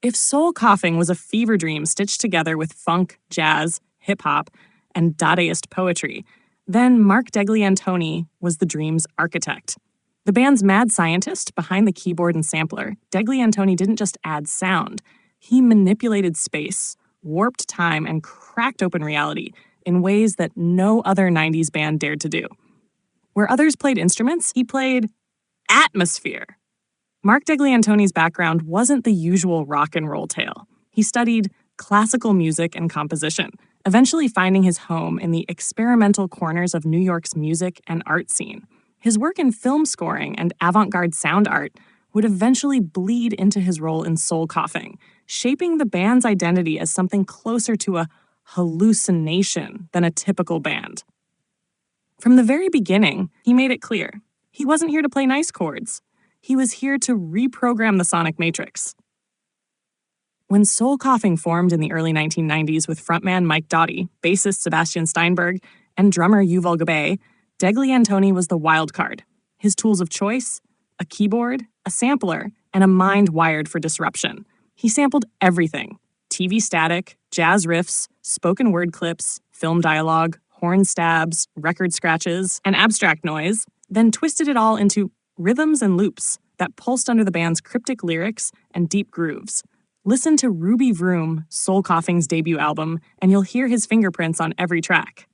If soul coughing was a fever dream stitched together with funk, jazz, hip-hop, and Dadaist poetry, then Mark Degli Antoni was the dream's architect. The band's mad scientist behind the keyboard and sampler, Degli Antoni didn't just add sound. He manipulated space, warped time, and cracked open reality in ways that no other 90s band dared to do. Where others played instruments, he played atmosphere. Mark Degli Antoni's background wasn't the usual rock and roll tale. He studied classical music and composition, eventually finding his home in the experimental corners of New York's music and art scene. His work in film scoring and avant-garde sound art would eventually bleed into his role in soul coughing, shaping the band's identity as something closer to a hallucination than a typical band. From the very beginning, he made it clear, he wasn't here to play nice chords. He was here to reprogram the sonic matrix. When soul coughing formed in the early 1990s with frontman Mike Doughty, bassist Sebastian Steinberg, and drummer Yuval Gabay, Degli Antoni was the wild card. His tools of choice: a keyboard, a sampler, and a mind wired for disruption. He sampled everything: TV static, jazz riffs, spoken word clips, film dialogue, horn stabs, record scratches, and abstract noise, then twisted it all into rhythms and loops that pulsed under the band's cryptic lyrics and deep grooves. Listen to Ruby Vroom, Soul Coughing's debut album, and you'll hear his fingerprints on every track.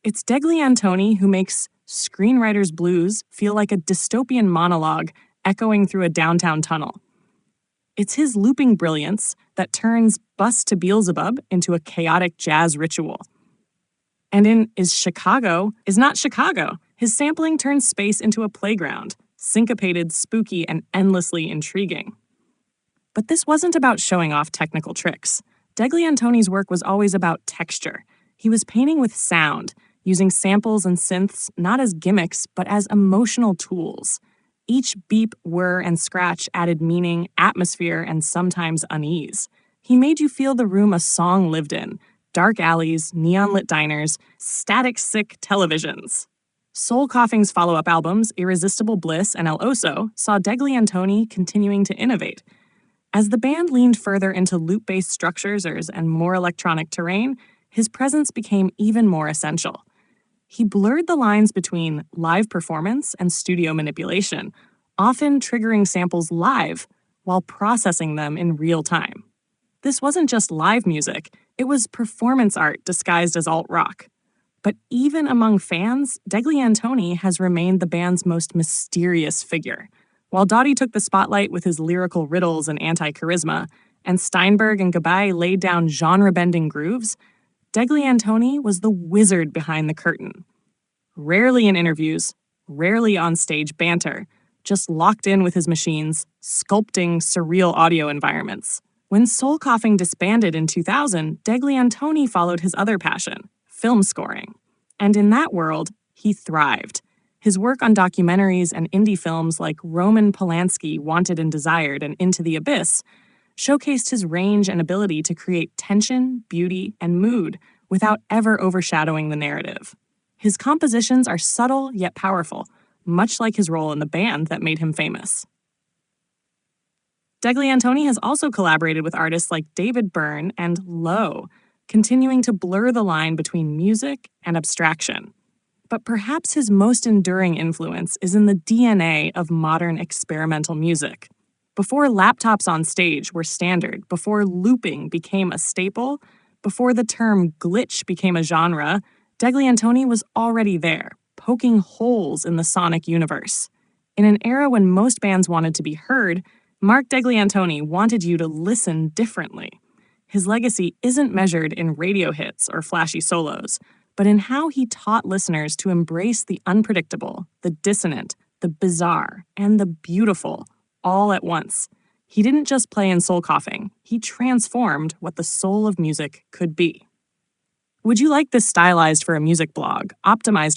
It's Degli Antoni who makes screenwriter's blues feel like a dystopian monologue echoing through a downtown tunnel. It's his looping brilliance that turns Bus to Beelzebub into a chaotic jazz ritual. And in Is Chicago Is Not Chicago, his sampling turns space into a playground, syncopated, spooky, and endlessly intriguing. But this wasn't about showing off technical tricks. Degli Antoni's work was always about texture. He was painting with sound, using samples and synths not as gimmicks, but as emotional tools. Each beep, whir, and scratch added meaning, atmosphere, and sometimes unease. He made you feel the room a song lived in: dark alleys, neon-lit diners, static-sick televisions. Soul Coughing's follow-up albums, Irresistible Bliss and El Oso, saw Degli Antoni continuing to innovate. As the band leaned further into loop-based structures and more electronic terrain, his presence became even more essential. He blurred the lines between live performance and studio manipulation, often triggering samples live while processing them in real time. This wasn't just live music, it was performance art disguised as alt-rock. But even among fans, Degli Antoni has remained the band's most mysterious figure. While Doughty took the spotlight with his lyrical riddles and anti-charisma, and Steinberg and Gabay laid down genre-bending grooves, Degli Antoni was the wizard behind the curtain. Rarely in interviews, rarely on stage banter, just locked in with his machines, sculpting surreal audio environments. When Soul Coughing disbanded in 2000, Degli Antoni followed his other passion, film scoring. And in that world, he thrived. His work on documentaries and indie films like Roman Polanski, Wanted and Desired, and Into the Abyss showcased his range and ability to create tension, beauty, and mood without ever overshadowing the narrative. His compositions are subtle yet powerful, much like his role in the band that made him famous. Degli Antoni has also collaborated with artists like David Byrne and Low, continuing to blur the line between music and abstraction. But perhaps his most enduring influence is in the DNA of modern experimental music. Before laptops on stage were standard, before looping became a staple, before the term glitch became a genre, Degli Antoni was already there, poking holes in the sonic universe. In an era when most bands wanted to be heard, Mark Degli Antoni wanted you to listen differently. His legacy isn't measured in radio hits or flashy solos, but in how he taught listeners to embrace the unpredictable, the dissonant, the bizarre, and the beautiful all at once. He didn't just play in Soul Coughing, he transformed what the soul of music could be. Would you like this stylized for a music blog, optimized